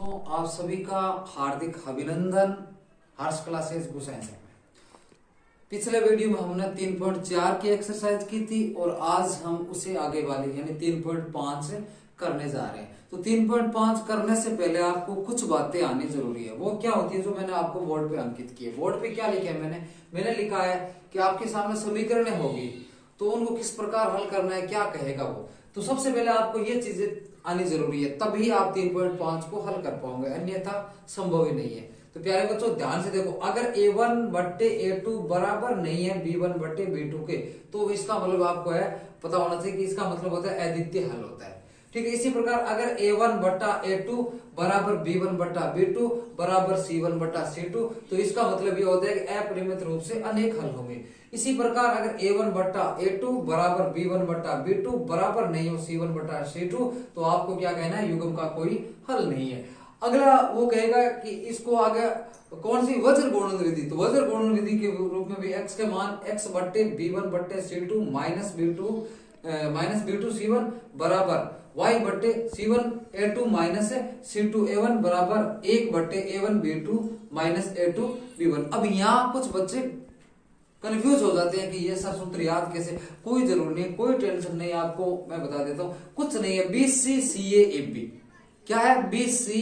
बच्चों, आप सभी का हार्दिक अभिनंदन हर्ष क्लासेस गुसाइंस में। पिछले वीडियो में हमने 3.4 की एक्सरसाइज की थी और आज हम उसे आगे वाली यानी 3.5 करने जा रहे हैं। तो 3.5 करने से पहले आपको कुछ बातें आनी जरूरी है। वो क्या होती है जो मैंने आपको बोर्ड पे अंकित की है। बोर्ड पे क्या लिखा है मैंने लिखा है कि आपके सामने समीकरण होगी तो उनको किस प्रकार हल करना है, क्या कहेगा वो। तो सबसे पहले आपको ये चीजें आनी जरूरी है, तभी आप 3.5 को हल कर पाओगे, अन्यथा संभव ही नहीं है। तो प्यारे बच्चों ध्यान से देखो, अगर a1 बट्टे a2 बराबर नहीं है b1 बट्टे b2 के, तो इसका मतलब आपको है पता होना चाहिए कि इसका मतलब होता है अद्वितीय हल होता है। ठीक है, इसी प्रकार अगर a1 बट्टा a2 बराबर b1 बट्टा b2 बराबर c1 बट्टा c2, तो इसका मतलब ये होता है कि अपरिमित रूप से अनेक हल होंगे। इसी प्रकार अगर a1 बट्टा a2 बराबर b1 बट्टा b2 बराबर नहीं हो c1 बट्टा c2, तो आपको क्या कहना है, युग्म का कोई हल नहीं है। अगला वो कहेगा कि इसको आगे कौन सी वज्र गुणन विधि, तो वज्र गुणन विधि के रूप में भी x के मान x बट्टे b1 बट्टे c2 माइनस b2 c1 बराबर y बट्टे c1 a2 minus c2 a1 बराबर 1 बट्टे a1 b2 minus a2 b1। अब यहाँ कुछ बच्चे कंफ्यूज हो जाते हैं कि ये सर सूत्र याद कैसे। कोई जरूर नहीं, कोई टेंशन नहीं, आपको मैं बता देता हूँ। कुछ नहीं है, BC CA AB क्या है, BC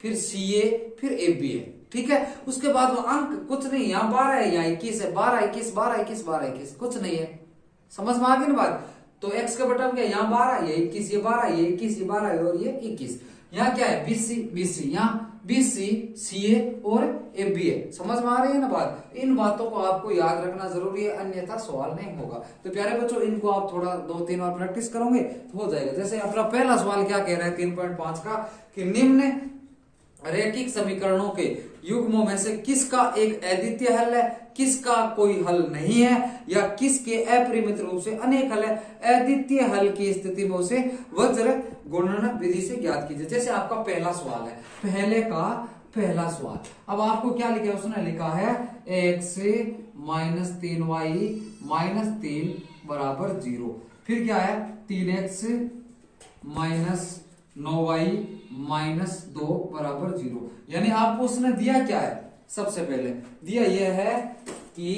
फिर CA फिर AB है। ठीक है, उसके बाद वो अंक कुछ नहीं, यहाँ 12 है, यहाँ 21 है, 12 21 12 21 12 21, कुछ नहीं है। समझ में आ गई ना बात। तो x का बटन क्या है, यहाँ 12 ये 21 ये 12 ये 21 ये 12 और ये 21। यहाँ क्या है, BC यहाँ BC CA और AB है। समझ में आ रही है ना बात। इन बातों को आपको याद रखना जरूरी है, अन्यथा सवाल नहीं होगा। तो प्यारे बच्चों, इनको आप थोड़ा 2-3 बार प्रैक्टिस करोगे तो हो जाएगा। जैसे अपना पहला सवाल क्या कह रहा है 3.5 का, कि निम्न रैखिक समीकरणों के युग्मों में से किसका एक अद्वितीय हल है, किसका कोई हल नहीं है, या किसके अपरिमित रूप से अनेक हल है। अद्वितीय हल की स्थिति में उसे वज्र गुणन विधि से ज्ञात कीजिए। जैसे आपका पहला सवाल है, पहला सवाल। अब आपको क्या लिखा है, उसने लिखा है x माइनस 3y माइनस 3 बराबर 0। फिर क्या है 3x माइनस 9y माइनस 2 बराबर 0। यानी आपको उसने दिया क्या है, सबसे पहले दिया यह है कि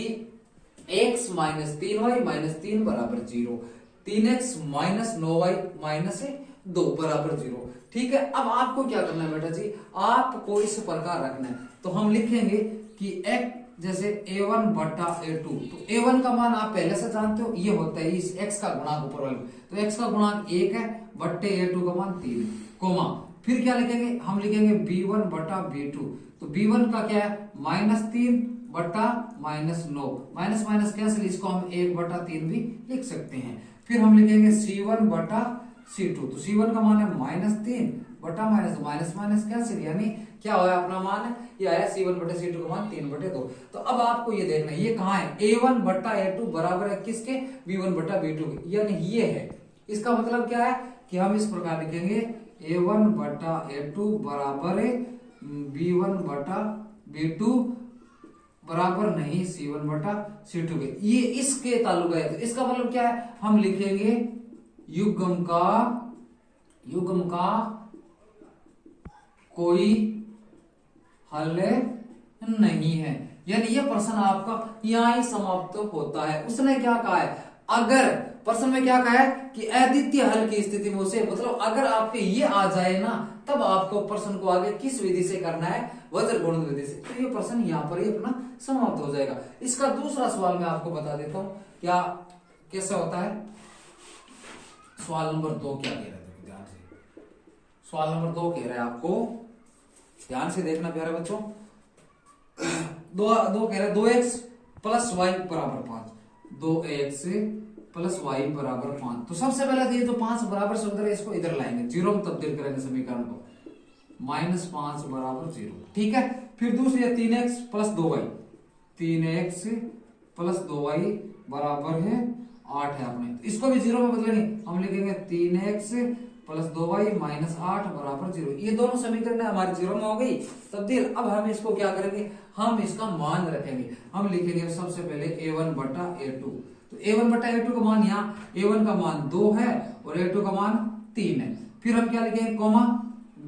x माइनस 3y माइनस 3 बराबर 0, 3x माइनस 9y माइनस 2 बराबर 0। ठीक है, अब आपको क्या करना है बेटा जी, आपको इस प्रकार रखना है। तो हम लिखेंगे कि x जैसे a1 बट्टा a2, तो a1 का मान आप पहले से जानते हो, ये होता है इस x का गुणांक ऊपर वाले, तो x का गुणांक 1 है बट्टे a2 का मान 3, कोमा फिर क्या लिखेंगे, हम लिखेंगे b1 बट्टा b2, तो b1 का क्या है माइनस 3 बट्टा माइनस 9, माइनस माइनस कैंसिल, इसको हम 1 बट्टा 3 भी लिख सकते हैं। फिर हम लिखेंगे c1 बट्टा c2, तो c1 का मान है माइनस 3 बट्टा माइनस माइनस कैंसिल, यानी क्या हुआ अपना मान, ये आया c1 बटे c2 का मान 3 बटे 2। तो अब आपको ये देखना है ये कहाँ है, a1 बट्टा a2 बराबर है किसके, b1 बट्टा b2 के, यानी ये है। इसका मतलब क्या है कि हम इस प्रकार लिखेंगे a1 बट्टा a2 बराबर है b1 बट्टा b2 बराबर नहीं c1 बटा c2 के, ये इसके ताल्लुक है। तो इसका मतलब क्या है, हम लिखेंगे युग्म का कोई हल नहीं है। यानी ये प्रश्न आपका यहां ही समाप्त होता है। उसने क्या कहा है, अगर प्रश्न में क्या कहा है कि अद्वितीय हल की स्थिति में उसे, मतलब अगर आपके ये आ जाए ना, तब आपको प्रश्न को आगे किस विधि से करना है, वज्र गुणन विधि से। तो ये प्रश्न यहाँ पर ही अपना समाप्त हो जाएगा। इसका दूसरा सवाल मैं आपको बता देता हूं क्या कैसे होता है। सवाल नंबर 2 क्या कह रहा है, ध्यान से सवाल नंबर 2 कह रहा है, आपको ध्यान से देखना प्यारे बच्चों। दो कह रहा है 2x प्लस y बराबर 5, 2x प्लस y बराबर 5। तो सबसे पहले तो ये जो 5 बराबर शब्द है इसको इधर लाएंगे, 0 में तब्दील करेंगे समीकरण को, माइनस 5 बराबर 0। ठीक है, फिर दूसरी है 3x plus 2y, 3x plus 2y बराबर है 8 है अपने, तो इसको भी 0 में बदलेंगे, हम लिखेंगे 3x प्लस 2y माइनस 8 बराबर 0। ये दोनों समीकरण हमारी 0 में हो गई तब्दील। अब हम इसको क्या करेंगे, हम इसका मान रखेंगे। हम लिखेंगे सबसे पहले a1 बटा a2, तो a1 बटा a2 का मान, यहाँ a1 का मान 2 है और a2 का मान 3 है। फिर हम क्या लिखेंगे, कोमा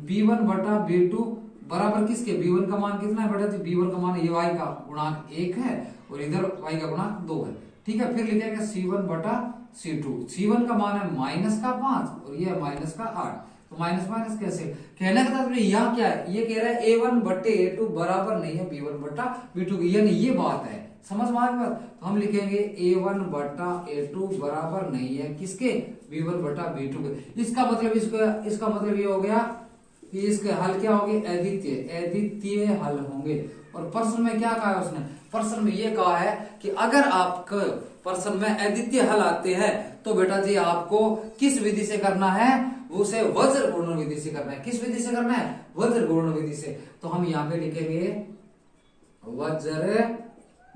b1 बटा b2 बराबर किसके, b1 का मान कितना है बेटा जी, b1 का मान ये y का गुणांक 1 है और इधर y का गुणांक 2 है। ठीक है, फिर लिखेंगे c1 बटा c2। c1 का मान है -5 और ये है -8, तो माइनस माइनस कैसे, कहने का तात्पर्य यहाँ क्या है, ये कह रहा है a1 बटे a2 बराबर नहीं है b1 बटा b2 की, यानी ये बात है, समझ में आ गई बात। तो हम लिखेंगे a1 बटा a2 बराबर नहीं है किसके, b1 बटा b2 के। इसका मतलब ये हो गया कि इसके हल क्या होंगे, अद्वितीय हल होंगे। और प्रश्न में क्या कहा है उसने, प्रश्न में ये कहा है कि अगर आपको प्रश्न में अद्वितीय हल आते हैं तो बेटा जी आपको किस विधि से करना है, उसे वज्र गुणन विधि से करना है। किस विधि से करना है, वज्र गुणन विधि से। तो हम यहाँ पे लिखेंगे वज्र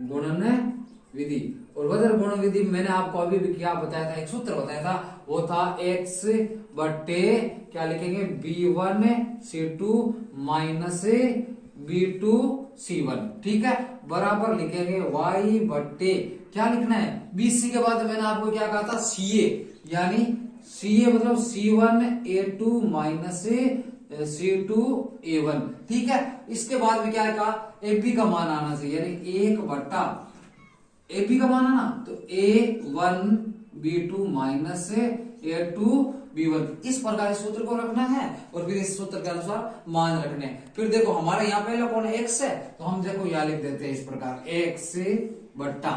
गुणन विधि। और वज्र गुणन विधि मैंने आपको अभी भी क्या बताया था, एक सूत्र बताया था, वो था x बटे क्या लिखेंगे b1 c2 minus b2 c1। ठीक है, बराबर लिखेंगे y बटे क्या लिखना है, bc के बाद मैंने आपको क्या कहा था ca, यानी ca मतलब c1 a2 minus c2 a1। ठीक है, इसके बाद में क्या है कहा, ab का मान आना चाहिए, यानी 1 बटा ab का मान आना, तो a1 b2 minus a2 b1, इस प्रकार सूत्र को रखना है और फिर इस सूत्र के अनुसार मान रखने। फिर देखो हमारे यहाँ पहले कौन है, x है, तो हम देखो यहाँ लिख देते हैं इस प्रकार, x बट्टा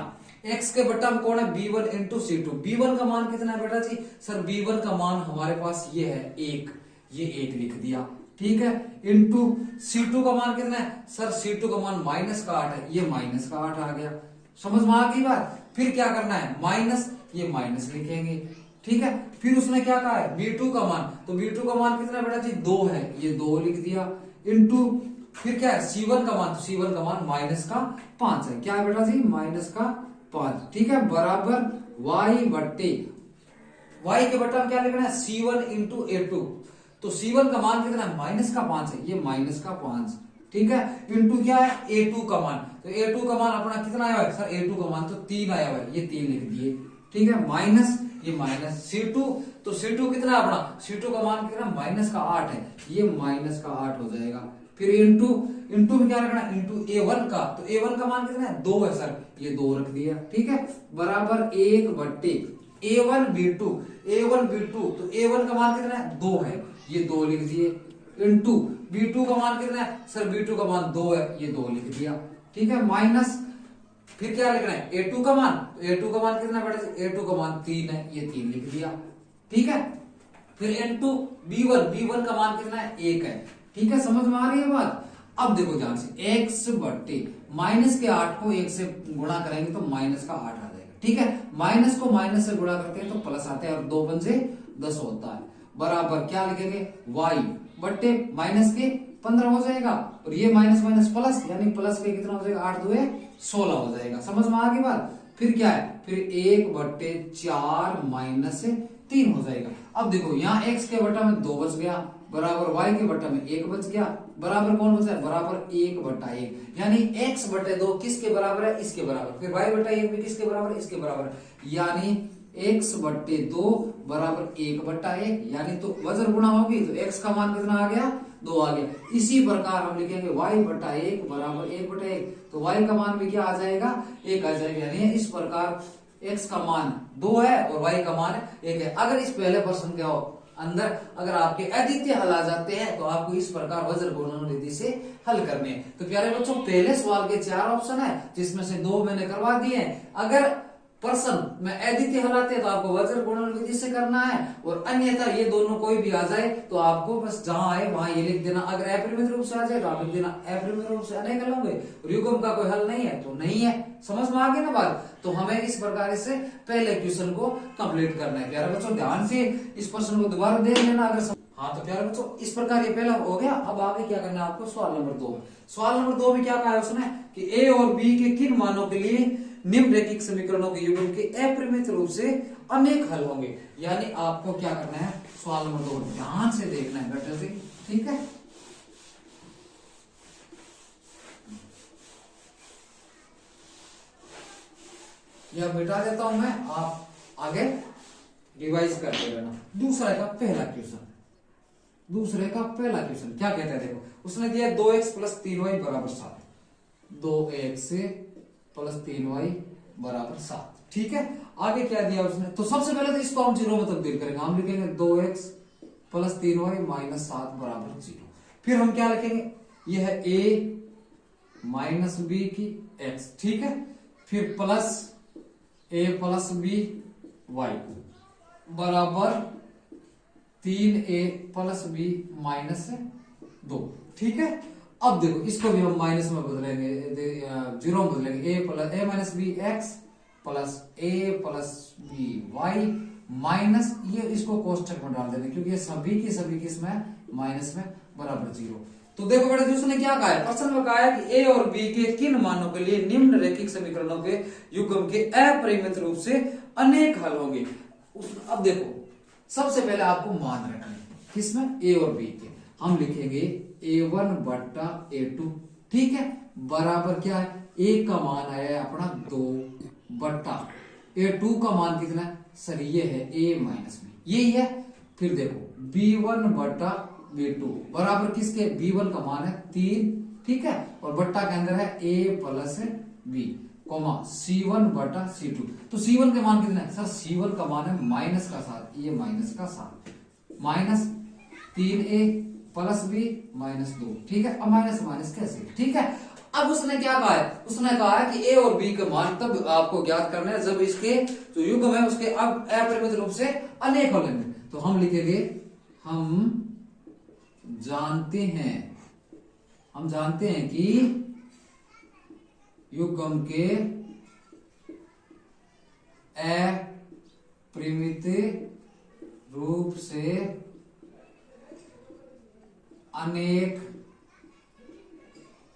x के बट्टा में कौन है, b1 इंटू c2। b1 का मान कितना है बेटा जी, सर b1 का मान हमारे पास ये है 1, ये 1 लिख दिया। ठीक है, इंटू c2 का मान कितना है, सर c2 का मान -8 है, ये -8 आ गया। समझ में आ गई बात। फिर क्या करना है, माइनस, ये माइनस लिखेंगे। ठीक है, फिर उसने क्या कहा है, b2 का मान, तो b2 का मान कितना बेटा जी 2 है, ये 2 लिख दिया। इंटू फिर क्या है c1 का मान, तो c1 का मान -5 है, क्या है बेटा जी -5। ठीक है, बराबर y बट्टे y के बट्टा में क्या लिखना है, c1 इंटू a2, तो c1 का मान कितना है -5 है, ये -5। ठीक है, इंटू क्या है a2 का मान, तो a2 का मान अपना कितना आया है सर, a2 का मान तो 3 आया हुआ है, ये 3 लिख दिए। ठीक है, माइनस, ये माइनस c2, तो c2 कितना अपना, c2 का मान कितना -8 है, ये -8 हो जाएगा। फिर इंटू में क्या रखना, इंटू a1 का, तो a1 का मान कितना है 2 है सर, ये 2 रख दिया। ठीक है, बराबर 1 बट्टे a1 b2, तो a1 का मान कितना है 2 है, ये 2 लिख दिए। इंटू b2 का मान कितना है सर, b2 का मान 2 है, ये 2 लिख दिया। ठीक है, माइनस फिर क्या लिखना है a2 का मान, तो a2 का मान कितना बेटा, a2 का मान 3 है, ये 3 लिख दिया। ठीक है, फिर इंटू b1 का मान कितना है 1 है। ठीक है, समझ में आ रही है बात। अब देखो ध्यान से, x बट्टे माइनस के 8 को 1 से गुणा करेंगे तो माइनस का 8 आ जाएगा। ठीक है, माइनस को माइनस से गुणा करते हैं तो प्लस आता है और 2 पंजे 10 होता है। बराबर क्या लिखेंगे, y बट्टे माइनस के 15 हो जाएगा और ये माइनस माइनस प्लस, यानी प्लस के कितना हो जाएगा, 8 2 16 हो जाएगा। समझ में आ गई बात। फिर क्या है, फिर 1 बट्टे 4 माइनस 3 हो जाएगा। अब देखो यहाँ x के बट्टा में 2 बच गया, बराबर y के बट्टा में 1 बच गया, बराबर कौन बचा है, बराबर 1 बट्टा 1, यानी x बट्टे 2 किसके बराबर है, इसके बराबर। फिर y बट्टा 1 भी किसके बराबर है, इसके बराबर, यानी x बट्टे 2 बराबर 1 बट्टा 1, यानी तो वज्र गुणा होगी तो x का मान कितना आ गया, 2 आ गया। इसी प्रकार हम लिखेंगे y बट्टा 1 बराबर 1 बट्टा 1, तो y का मान भी क्या आ जाएगा, 1 आ जाएगा। यानी इस प्रकार x का मान 2 है और y का मान 1 है। अगर इस पहले प्रश्न के अंदर अगर आपके अद्वितीय हल आ जाते हैं तो आपको इस प्रकार वज्र गुणन विधि से हल करने हैं। तो प्यारे बच्चों, पहले सवाल के 4 ऑप्शन है जिसमें से 2 मैंने करवा दिए हैं। अगर प्रश्न में अद्वितीय हल आते हैं तो आपको वज्र गुणन विधि से करना है, और अन्यथा ये दोनों कोई भी आ जाए तो आपको बस जहां आए वहां ये लिख देना। अगर अपरिमित रूप से आ जाए तो आप लिख देना अपरिमित रूप से अनेक हल होंगे, युग्म का कोई हल नहीं है तो नहीं है। समझ में आ गई ना बात। तो हमें इस प्रकार से पहले क्वेश्चन को कंप्लीट करना है। प्यारे बच्चों, ध्यान से इस प्रश्न को दोबारा देख लेना। अगर हाँ तो प्यारे बच्चों, इस प्रकार ये पहला हो गया। अब आगे क्या करना है आपको, सवाल नंबर 2। सवाल नंबर 2 में क्या कहा है उसने कि a और b के किन मानों के लिए निम्नलिखित समीकरणों के युग्म के अपरिमित रूप से अनेक हल होंगे। यानी आपको क्या करना है, सवाल नंबर 2 ध्यान से देखना है बेटे से। ठीक है, यह मिटा देता हूं मैं, आप आगे रिवाइज करते रहना। दूसरा का पहला क्वेश्चन, दूसरे का पहला क्वेश्चन क्या कहता है, देखो उसने दिया 2x प्लस 3y बराबर 7, 2x प्लस 3y बराबर 7। ठीक है, आगे क्या दिया उसने, तो सबसे पहले तो इसको हम जीरो में तब्दील करेंगे, हम लिखेंगे 2x प्लस 3y माइनस 7 बराबर 0। फिर हम क्या लिखेंगे, यह है a माइनस बी की x, ठीक है, फिर plus a plus b y बराबर 3a प्लस बी माइनस 2। ठीक है, अब देखो इसको भी हम माइनस में बदलेंगे, जीरो में बदलेंगे, a minus b x plus a plus b y minus, ये इसको कोष्टक में डाल देंगे क्योंकि ये सभी की इसमें माइनस में बराबर 0। तो देखो बेटा जी उसने क्या कहा है, प्रश्न में कहा है कि a और b के किन मानों के लिए निम्न रैखिक समीकरणों के युग्म के अपरिमित रूप से अनेक हल होंगे। अब देखो सबसे पहले आपको मान रखना है किसमें, a और b के, हम लिखेंगे a1 बट्टा a2, ठीक है, बराबर क्या है, a का मान है अपना 2 बट्टा a2 का मान कितना है सर, ये है a माइनस बी, यही है। फिर देखो b1 बट्टा b2 बराबर किसके, b1 का मान है 3, ठीक है, और बट्टा के अंदर है a plus b coma c1 बटा c2, तो c1 के मान कितने हैं सर, c1 का मान है माइनस का 7, ये माइनस का 7 minus 3a plus b minus 2। ठीक है, अब माइनस माइनस कैसे, ठीक है। अब उसने क्या कहा है, उसने कहा है कि a और b के मान तब आपको ज्ञात करना है जब इसके जो युग्म है उसके अब अपरिमित रूप से अनेक हो लेंगे। तो हम लिखेंगे हम जानते हैं कि युग्म के अपरिमित रूप से अनेक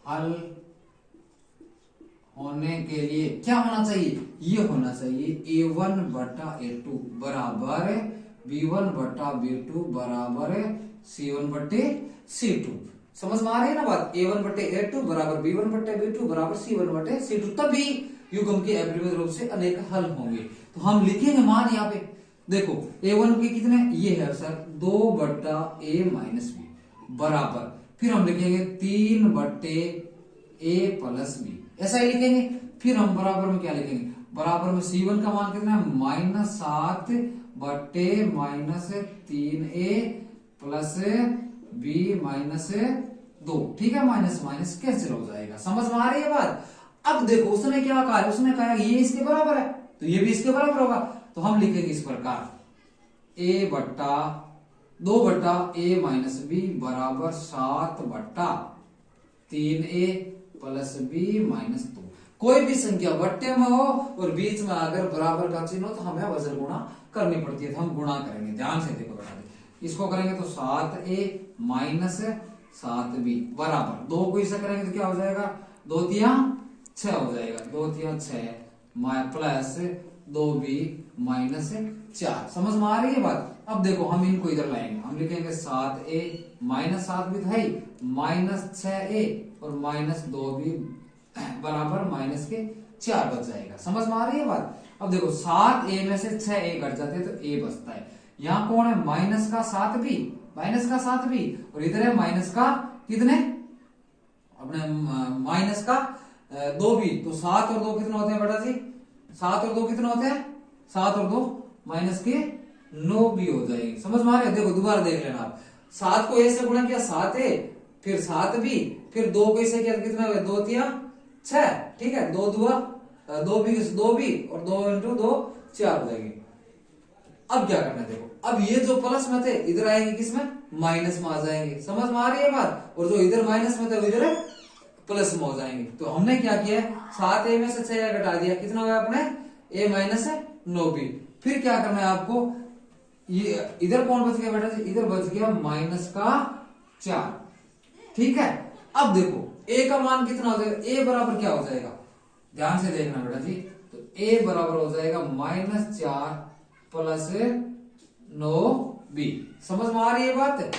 हल होने के लिए क्या होना चाहिए, ये होना चाहिए a1 बटा a2 बराबर b1 बटा b2 बराबर c1 बटे c2। समझ में आ रही है ना बात, a1 बटे a2 बराबर b1 बटे b2 बराबर c1 बटे c2, तभी युग्म के अपरिमित रूप से अनेक हल होंगे। तो हम लिखेंगे मान यहाँ पे, देखो a1 के कितने, ये है सर 2 बट्टा a माइनस बी बराबर, फिर हम लिखेंगे 3 बट्टे a प्लस बी, ऐसा ही लिखेंगे। फिर हम बराबर में क्या लिखेंगे, बराबर में c1 का मान कितना है माइनस 7 बट्टे minus 3a plus b minus 2। ठीक है, माइनस माइनस कैंसिल हो जाएगा, समझ में आ रही है बात। अब देखो उसने क्या कहा है, उसने कहा ये इसके बराबर है तो ये भी इसके बराबर होगा, तो हम लिखेंगे इस प्रकार a बट्टा 2 बट्टा a माइनस बी बराबर 7 बट्टा 3a प्लस बी माइनस 2। कोई भी संख्या बट्टे में हो और बीच में अगर बराबर का चिन्ह हो तो हमें वजन गुणा करनी पड़ती है, तो हम गुणा करेंगे, ध्यान से देखो बेटा, इसको करेंगे तो 7a माइनस 7b बराबर 2 को इसे करेंगे तो क्या हो जाएगा, 2 तिया 6 हो जाएगा, 2 तिया 6 प्लस 2b माइनस 4। समझ में आ रही है बात। अब देखो हम इनको इधर लाएंगे, हम लिखेंगे 7a माइनस 7 भी था ही माइनस 6a और माइनस 2b बराबर माइनस के 4 बच जाएगा। समझ में आ रही है बात। अब देखो 7a में से 6a घट जाते हैं तो a बचता है, यहाँ कौन है माइनस का 7b और इधर है माइनस का कितने अपने माइनस का 2b, तो 7 और 2 कितने होते हैं बेटा जी, 7 और 2 कितने होते हैं, 7 और 2 माइनस के 9b हो जाएगी। समझ में आ रही है, देखो दोबारा देख लेना आप, 7 को a से गुणा किया 7a फिर 7b फिर 2 को इसे किया कितना हो गया 2 तिया 6, ठीक है, 2 दुआ 2b और 2 इंटू 2 4 हो जाएगी। अब क्या करना है, देखो अब ये जो प्लस में थे इधर आएंगे किसमें माइनस में आ जाएंगे। समझ में आ रही है बात, और जो इधर माइनस में थे इधर प्लस में हो जाएंगे। तो हमने क्या किया है 7a में से 6 घटा दिया, कितना हुआ अपने a माइनस 9b। फिर क्या करना है आपको, ये इधर कौन बच गया बेटा जी, इधर बच गया माइनस का 4। ठीक है, अब देखो a का मान कितना हो जाएगा, a बराबर क्या हो जाएगा, ध्यान से देखना बेटा जी, तो a बराबर हो जाएगा माइनस 4 प्लस 9b। समझ में आ रही है बात।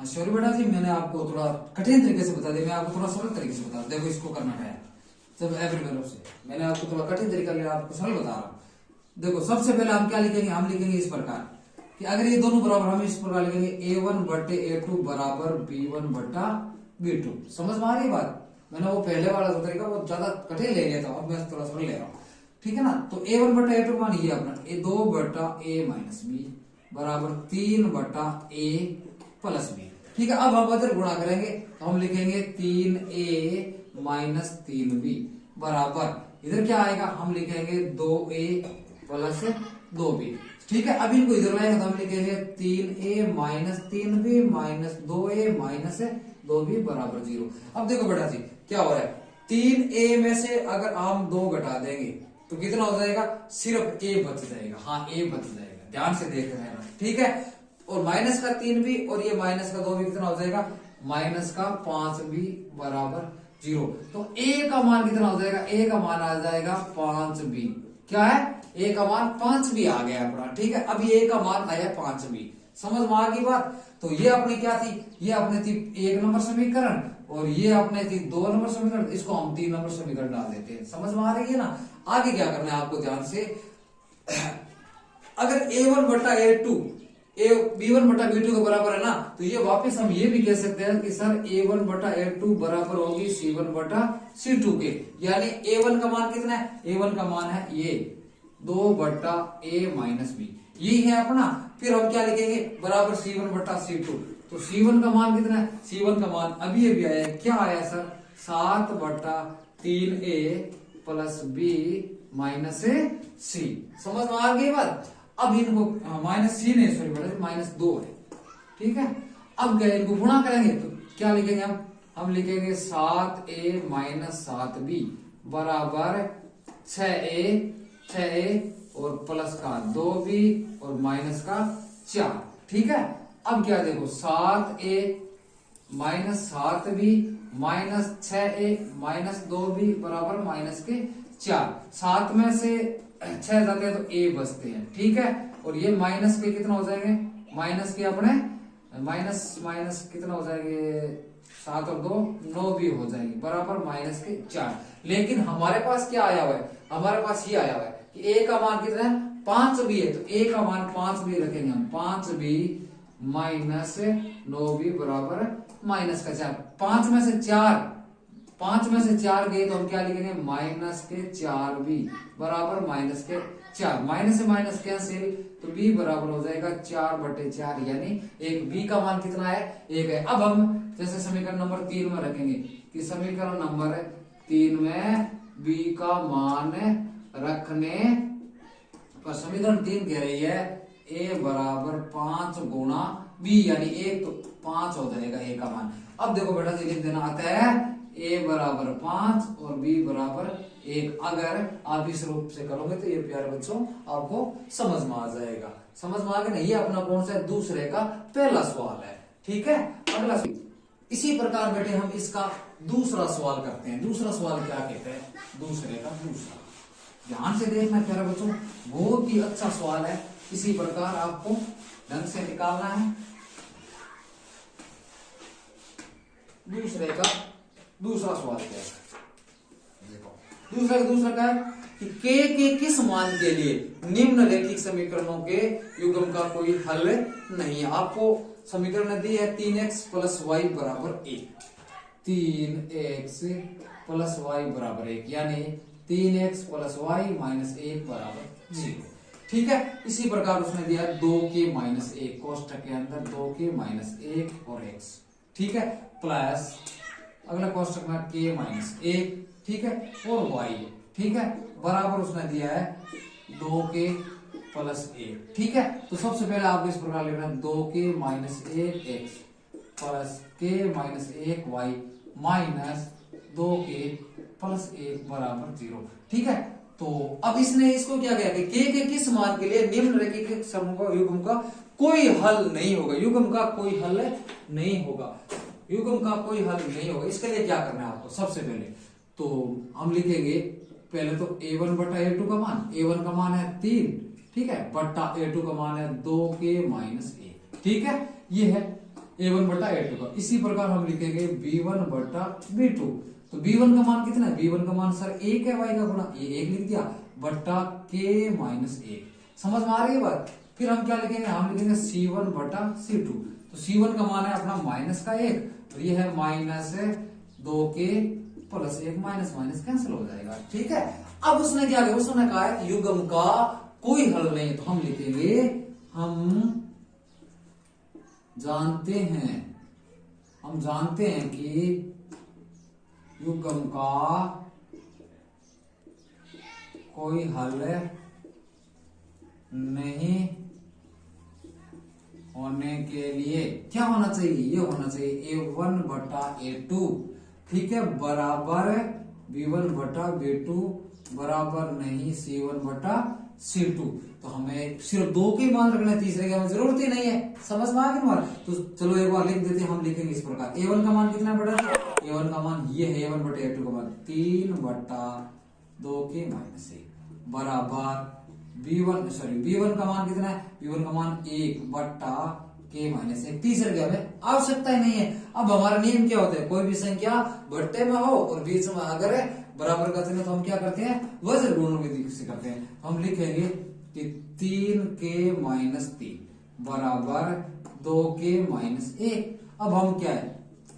सॉरी बेटा जी, मैंने आपको थोड़ा कठिन तरीके से बता दिया, मैं आपको थोड़ा सरल तरीके से बता रहा हूं। देखो इसको करना है जब एवरीवेयर से, मैंने आपको थोड़ा कठिन तरीका आपको सरल बता रहा हूं। देखो सबसे पहले हम क्या लिखेंगे, हम लिखेंगे इस प्रकार कि अगर ये दोनों बराबर, हम इस प्रकार लिखेंगे A1 बटे A2 बराबर B1 बटा B2। समझ में आ रही बात? मैंने वो पहले वाला जो तरीका वो ज्यादा कठिन ले लिया था, अब मैं थोड़ा सा ले रहा हूँ, ठीक है ना। तो A1 बटा A2 मान ये अपना A2 बटा A माइनस बी बराबर 3 बटा A प्लस बी, ठीक है। अब हम अगर गुणा करेंगे तो हम लिखेंगे 3A माइनस 3B बराबर, इधर क्या आएगा, हम लिखेंगे 2A प्लस 2B, ठीक है। अब इनको इधर लाएंगे तो हम लिखेंगे 3A minus 3B minus 2A minus 2B बराबर 0। अब देखो बेटा जी क्या हो रहा है, 3A में से अगर हम 2 घटा देंगे तो कितना हो जाएगा, सिर्फ A बच जाएगा। हाँ A बच जाएगा, ध्यान से देख रहे हैं, ठीक है। और माइनस का 3B और ये माइनस का 2B कितना हो जाएगा, माइनस का 5B बराबर 0। तो A का मान कितना हो जाएगा, A का मान आ जाएगा 5B। क्या है, A का मान 5B आ गया अपना, ठीक है। अब ये A का मान आया 5B, समझ में आ गई बात। तो ये अपनी क्या थी, ये अपने थी 1 नंबर समीकरण और ये अपने थी 2 नंबर समीकरण, इसको हम 3 नंबर समीकरण डाल देते हैं। समझ में आ रही है ना। आगे क्या करना है आपको ध्यान से, अगर A1 बटा A2 B1 बटा B2 के बराबर है ना, तो ये वापस हम ये भी कह सकते हैं कि सर A1 बटा A2 बराबर होगी C1 बटा C2 के, यानी A1 का मान कितना है, A1 का मान है ये 2 बटा A माइनस B, यही है अपना। फिर हम क्या लिखेंगे, बराबर C1 बटा C2। तो C1 का मान कितना है, C1 का मान अभी अभी आया है, क्या आया सर, 7 बटा 3A plus B minus C। समझ में आ गई बात। अब इनको माइनस C नहीं, सॉरी बेटा माइनस 2 है, ठीक है। अब क्या इनको गुणा करेंगे तो क्या लिखेंगे हम लिखेंगे 7A माइनस 7B बराबर 6A और प्लस का 2B और माइनस का 4, ठीक है। अब क्या देखो 7A minus 7B minus 6A minus 2B बराबर माइनस के 4। 7 में से 6 जाते हैं तो A बचते हैं, ठीक है। और ये माइनस के कितना हो जाएंगे, माइनस के अपने माइनस कितना हो जाएंगे, 7 और 2 9 भी हो जाएंगे बराबर माइनस के 4। लेकिन हमारे पास क्या आया हुआ है, हमारे पास ये आया हुआ है कि A का मान कितना है, 5B है, तो A का मान 5B रखेंगे हम, 5B माइनस 9B बराबर माइनस का 4। 5 में से 4 गए तो हम क्या लिखेंगे, माइनस के 4B बराबर माइनस के 4। माइनस से माइनस कैंसिल, तो B बराबर हो जाएगा 4 बटे 4, यानी एक B का मान कितना है, 1 है। अब हम जैसे समीकरण नंबर 3 में रखेंगे कि समीकरण नंबर 3 में B का मान रखने पर समीकरण 3 कह रही है A बराबर 5 गुणा B, यानी 1 तो 5 हो जाएगा A का मान। अब देखो बेटा जी लिख देना आता है A बराबर 5 और B बराबर 1। अगर आप इस रूप से करोगे तो ये प्यारे बच्चों आपको समझ में आ जाएगा। समझ में आ गया ना। ये अपना कौन सा है, दूसरे का पहला सवाल है, ठीक है। अगला इसी प्रकार बेटे हम इसका दूसरा सवाल करते हैं। दूसरा सवाल क्या कहते हैं, दूसरे का दूसरा, ध्यान से देखना प्यारे बच्चों, बहुत ही अच्छा सवाल है। इसी प्रकार आपको ढंग से निकालना है। दूसरे का दूसरा सवाल क्या है, देखो दूसरा का दूसरा क्या है कि के किस मान के लिए निम्नलिखित समीकरणों के युग्म का कोई हल नहीं है। आपको समीकरण दी है 3x प्लस वाई बराबर 1, 3x प्लस वाई बराबर 1, यानी 3x प्लस वाई माइनस 1 बराबर 0, ठीक है। इसी प्रकार उसने दिया 2k माइनस 1 कोष्ठक के अंदर 2k माइनस 1 और x, ठीक है, प्लस अगला कोष्ठक में k माइनस 1, ठीक है, और y, ठीक है, बराबर उसने दिया है 2k प्लस 1, ठीक है। तो सबसे पहले आपको इस प्रकार लिखना है 2k minus 1 x plus k minus 1 y minus 2k plus 1 बराबर 0, ठीक है। तो अब इसने इसको क्या किया कि k के किस मान के लिए निम्नलिखित समूह युग्म का कोई हल नहीं होगा, युग्म का कोई हल नहीं होगा, युग्म का कोई हल नहीं होगा। इसके लिए क्या करना है आपको, सबसे पहले तो हम लिखेंगे पहले तो a1 बटा a2 का मान, a1 का मान है 3, ठीक है, बटा a2 का मान है 2k माइनस 1, ठीक है, ये है a1 बटा a2 का। इसी प्रकार हम लिखेंगे b1 बटा b2, तो b1 का मान कितना है, b1 का मान सर 1 है, y का गुणा ये 1 लिख दिया बटा k माइनस 1। समझ में आ रही है बात। फिर हम क्या लिखेंगे, हम लिखेंगे C1 बटा C2। तो C1 का मान है अपना माइनस का 1 और ये है माइनस 2 के प्लस 1, माइनस माइनस कैंसिल हो जाएगा। ठीक है, अब उसने क्या किया, उसने कहा है कि युग्म का कोई हल नहीं, तो हम लिखेंगे हम जानते हैं कि युग्म का कोई हल नहीं होने के लिए क्या होना चाहिए, ये होना चाहिए A1 बटा A2, ठीक है, बराबर B1 बटा B2 बराबर नहीं C1 बटा C2। तो हमें सिर्फ 2 के मान रखना, तीसरे के मान जरूरत ही नहीं है। समझ में आ गया हमारा? तो चलो एक बार लिख देते हैं, हम लिखेंगे इस प्रकार। A1 का मान कितना है बेटा? A1 का मान ये है, A1 बटा A2 का मान 3 बटा 2 के माइनस 1 बराबर B1 का मान कितना है? B1 का मान 1 बटा के माइनस 1, तीसरे के हमें आवश्यकता ही नहीं है। अब हमारा नियम क्या होता है, कोई भी संख्या बढ़ते में हो और बीच में अगर बराबर का चिन्ह, तो हम क्या करते हैं, वज्र गुणन विधि से करते हैं। हम लिखेंगे कि 3 के माइनस 3 बराबर 2 के माइनस 1। अब हम क्या है,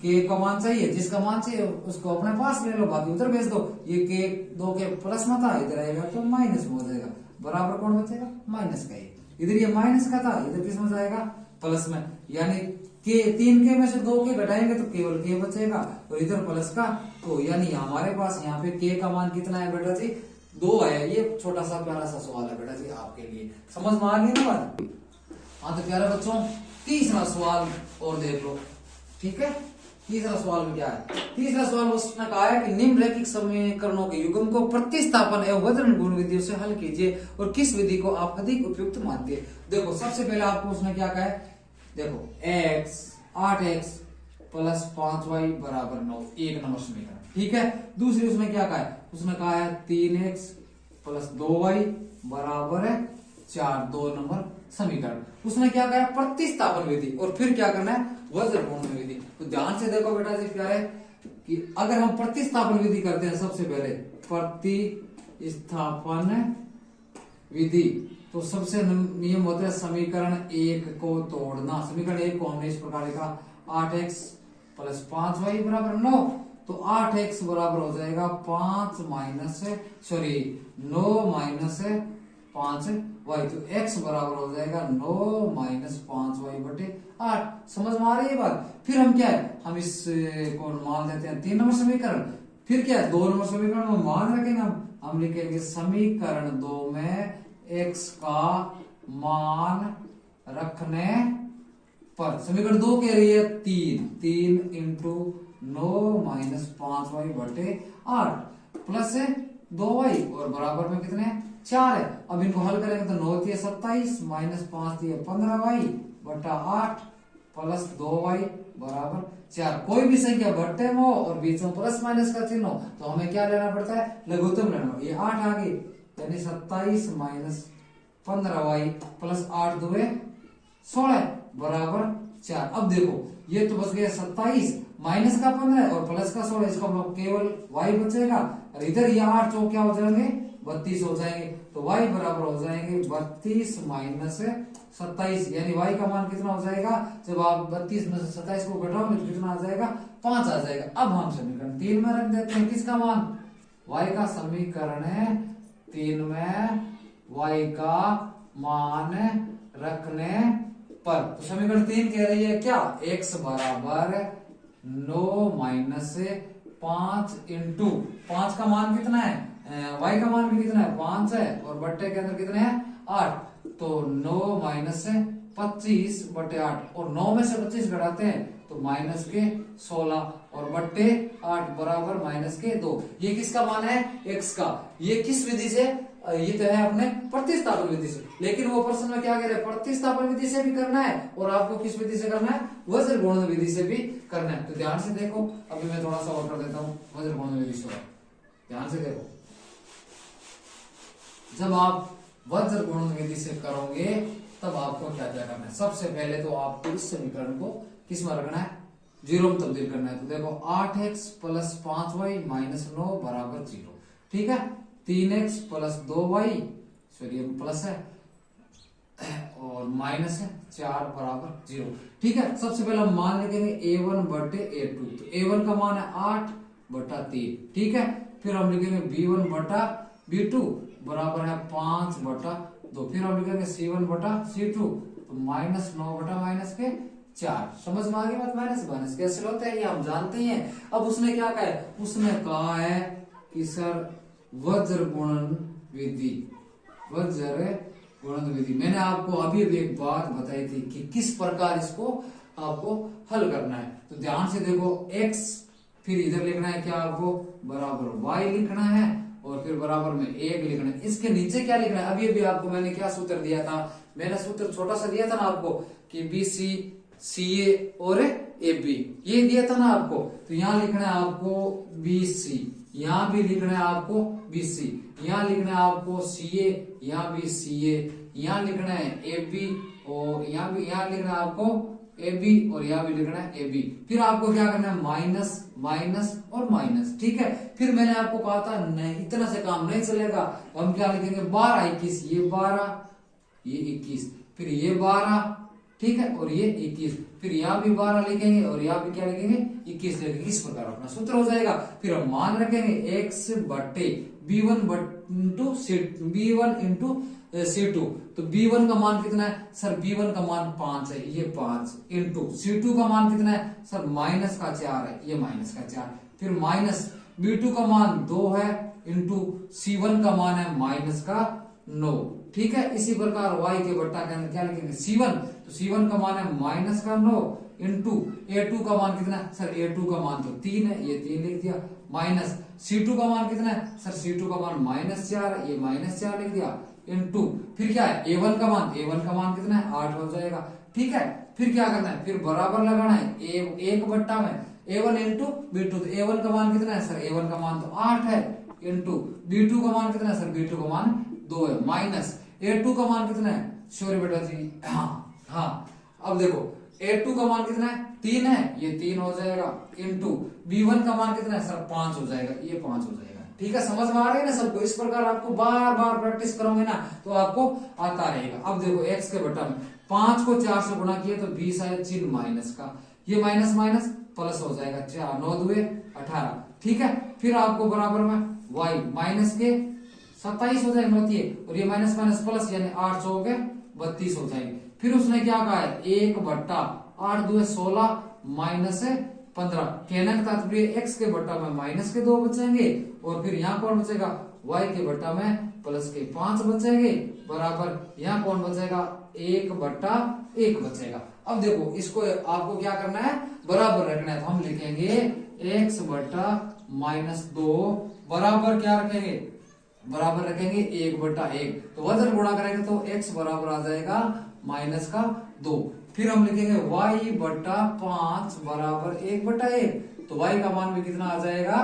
के का मान चाहिए, जिसका मान चाहिए उसको अपने पास ले लो, बाकी उधर भेज दो। ये के 2 के प्लस में था, इधर आएगा तो माइनस में हो जाएगा, बराबर कौन बचेगा, माइनस का 1। इधर ये माइनस का था, इधर किस में जाएगा, प्लस में, यानी के 3 के में से 2 के घटाएंगे तो केवल के बचेगा और इधर प्लस का। तो यानी हमारे पास यहाँ पे के का मान कितना है बेटा जी, 2 है। ये छोटा सा प्यारा सा सवाल है बेटा जी आपके लिए, समझ में आ गई ना बात? हाँ तो प्यारे बच्चों, तीसरा सवाल और देख लो। ठीक है, तीसरा सवाल में क्या है, तीसरा सवाल उसने कहा है कि निम्नलिखित समीकरणों के युग्म को प्रतिस्थापन एवं वज्र गुण विधियों से हल कीजिए और किस विधि को आप अधिक उपयुक्त मानते हैं। देखो सबसे पहले आपको उसने क्या कहा है, देखो 8x प्लस 5y बराबर 9, 1 नंबर समीकरण। ठीक है, दूसरी उसने क्या कहा है, उसने कहा है 3x प्लस 2y बराबर 4, 2 नंबर समीकरण। उसने क्या कहा है, प्रतिस्थापन विधि, और फिर क्या करना है, वज्र गुणन विधि। तो ध्यान से देखो बेटा जी प्यारे, कि अगर हम प्रतिस्थापन विधि करते हैं, सबसे पहले प्रतिस्थापन विधि, तो सबसे नियम होता है समीकरण 1 को तोड़ना। समीकरण 1 को हमने इस प्रकार लिखा, 8x प्लस 5y बराबर 9। तो 8x बराबर हो जाएगा 9 माइनस 5y, तो x बराबर हो जाएगा 9 माइनस 5y बटे 8। समझ में आ रही है बात? फिर हम क्या है, हम इस को मान देते हैं 3 नंबर समीकरण। फिर क्या है, 2 नंबर समीकरण में मान रखेंगे, हम लिखेंगे समीकरण 2 में x का मान रखने पर, समीकरण 2 कह रही है 3 इंटू 9 माइनस 5y बटे 8 प्लस 2y और बराबर में कितने 4 है। अब इनको हल करेंगे तो 9 दिए 27 माइनस 5 दिए 15y बटा 8 प्लस 2y बराबर 4। कोई भी संख्या बट्टे में हो और बीच में प्लस माइनस का चिन्ह हो तो हमें क्या लेना पड़ता है, लघुत्तम लेना पड़ता है। ये 8 आ गई, यानी 27 माइनस 15y प्लस 8 2 16 बराबर 4। अब देखो ये तो बच गया 27 माइनस का 15 और प्लस का 16, इसका मतलब केवल y बचेगा और इधर ये 8 चौक क्या हो जाएंगे, 32 हो जाएंगे। तो y बराबर हो जाएंगे 32 माइनस 27, यानी y का मान कितना हो जाएगा, जब आप 32 में से 27 को घटाओगे तो कितना आ जाएगा, 5 आ जाएगा। अब हम समीकरण 3 में रख देते हैं किसका मान, y का समीकरण 3 में y का मान रखने पर, तो समीकरण 3 कह रही है क्या, x बराबर 9 माइनस 5 इंटू 5 का मान कितना है, y का मान भी कितना है 5 है और बट्टे के अंदर कितने हैं 8, तो 9 माइनस 25 बटे 8 और 9 में से 25 घटाते हैं तो माइनस के 16 और बट्टे 8 बराबर माइनस के 2। ये किसका मान है, x का। ये किस विधि से, ये तो है अपने प्रतिस्थापन विधि से, लेकिन वो प्रश्न में क्या कह रहे हैं, प्रतिस्थापन विधि से भी करना है और आपको किस विधि से करना है, वज्र गुणन विधि से भी करना है। तो ध्यान से देखो, अभी मैं थोड़ा सा और कर देता हूँ वज्र गुणन विधि से। ध्यान से देखो, जब आप वज्र गुणन विधि से करोगे तब आपको क्या क्या करना है, सबसे पहले तो आपको इस समीकरण को किस में रखना है, 0 में तब्दील करना है। तो देखो 8x प्लस 5y माइनस 9 बराबर 0। ठीक है, 3x plus 2y, sorry plus है, और माइनस है 4 बराबर 0। ठीक है, सबसे पहले हम मान लिखेंगे a1 बटे a2। तो a1 का मान है 8 बटा 3। ठीक है, फिर हम लिखेंगे b1 बटा b2 बराबर है 5 बटा 2। फिर हम लिखेंगे c1 बटा c2 तो माइनस 9 बटा माइनस के 4। समझ में आ गई बात? माइनस माइनस कैसे होते हैं ये हम जानते ही हैं। अब उसने क्या कहा है? उसने कहा है कि सर वज्र गुणन विधि, वज्र गुणन विधि। मैंने आपको अभी एक बात बताई थी कि किस प्रकार इसको आपको हल करना है। तो ध्यान से देखो, x फिर इधर लिखना है क्या आपको? बराबर y लिखना है और फिर बराबर में 1 लिखना है। इसके नीचे क्या लिखना है? अभी आपको मैंने क्या सूत्र दिया था? मैंने सूत्र छोटा सा दिया था ना आपको कि BC CA और AB, ये दिया था ना आपको। तो यहाँ लिखना है आपको BC, यहाँ भी लिखना है आपको BC, यहाँ लिखना है आपको CA, यहाँ भी CA, यहाँ लिखना है AB और यहाँ लिखना है आपको AB और यहाँ भी लिखना है AB। फिर आपको क्या करना है? माइनस माइनस और माइनस। ठीक है, फिर मैंने आपको कहा था नहीं इतना से काम नहीं चलेगा, हम क्या लिखेंगे? 12 21, ये 12 ये 21, फिर ये 12, ठीक है, और ये 21, फिर यहाँ भी 12 लिखेंगे और यहाँ भी क्या लिखेंगे? 21 लिखेंगे। इस प्रकार अपना सूत्र हो जाएगा। फिर हम मान रखेंगे x बटे b1 इंटू c2। तो b1 का मान कितना है? सर b1 का मान 5 है, ये 5 इंटू c2 का मान कितना है? सर माइनस का 4 है, ये माइनस का 4। फिर माइनस b2 का मान 2 है इंटू c1 का मान है माइनस का 9। ठीक है, इसी प्रकार y के बट्टा के अंदर क्या लिखेंगे? c1, तो c1 का मान है माइनस का 9 इंटू a2 का मान कितना है? सर a2 का मान तो 3 है, ये 3 लिख दिया, माइनस c2 का मान कितना है? सर c2 का मान माइनस 4 है, ये माइनस 4 लिख दिया, इंटू फिर क्या है? a1 का मान कितना है? 8 हो जाएगा। ठीक है, फिर क्या करना है? फिर बराबर लगाना है एक बट्टा में a1 इंटू b2। तो a1 का मान कितना है? सर a1 का मान तो 8 है, इंटू b2 का मान कितना है? सर b2 का मान 2 है, माइनस a2 का मान कितना है? सॉरी बेटा जी, हाँ अब देखो a2 का मान कितना है? 3 है, ये 3 हो जाएगा, इंटू b1 का मान कितना है? सर 5 हो जाएगा, ये 5 हो जाएगा। ठीक है, समझ में आ रही है ना सबको? इस प्रकार आपको बार बार प्रैक्टिस करोगे ना तो आपको आता रहेगा। अब देखो x के बटा में 5 को 4 से गुणा किया तो 20 आया, चिन्ह माइनस का, ये माइनस माइनस प्लस हो जाएगा, 4 9 2 18। ठीक है, फिर आपको बराबर में y माइनस के 27 हो जाएंगे और ये माइनस माइनस प्लस यानी 8 हो गए 32 हो जाएंगे। फिर उसने क्या कहा है? 1 बट्टा 8 2 16 माइनस 15। कहने का तात्पर्य x के बट्टा में माइनस के 2 बचेंगे और फिर यहाँ कौन बचेगा? y के बट्टा में प्लस के 5 बचेंगे, बराबर यहाँ कौन बचेगा? 1 बट्टा 1 बचेगा। अब देखो इसको आपको क्या करना है? बराबर रखना है। तो हम लिखेंगे x बट्टा माइनस 2 बराबर क्या रखेंगे? बराबर रखेंगे 1 बट्टा 1। तो वजन गुणा करेंगे तो x बराबर आ जाएगा माइनस का 2। फिर हम लिखेंगे y बट्टा 5 बराबर 1 बट्टा 1। तो y का मान भी कितना आ जाएगा?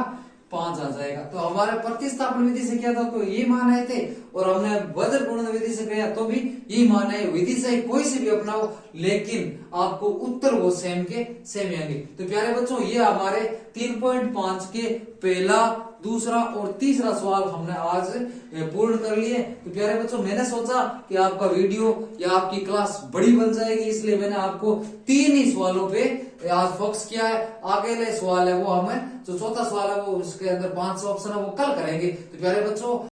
5 आ जाएगा। तो हमारे प्रतिस्थापन विधि से क्या था? तो ये मान आए थे और हमने वज्र गुणन विधि से किया तो भी ये मान है। विधि से कोई से भी अपनाओ लेकिन आपको उत्तर वो सेम के सेम आएंगे। तो प्यारे बच्चों, ये हमारे 3.5 के पहला, दूसरा और तीसरा सवाल हमने आज पूर्ण कर लिए। तो प्यारे बच्चों, मैंने सोचा कि आपका वीडियो या आपकी क्लास बड़ी बन जाएगी, इसलिए मैंने आपको 3 ही सवालों पे आज फोकस किया है। आगे ले सवाल है वो हमें जो चौथा सवाल है वो उसके अंदर 5 ऑप्शन है वो कल करेंगे। तो प्यारे बच्चों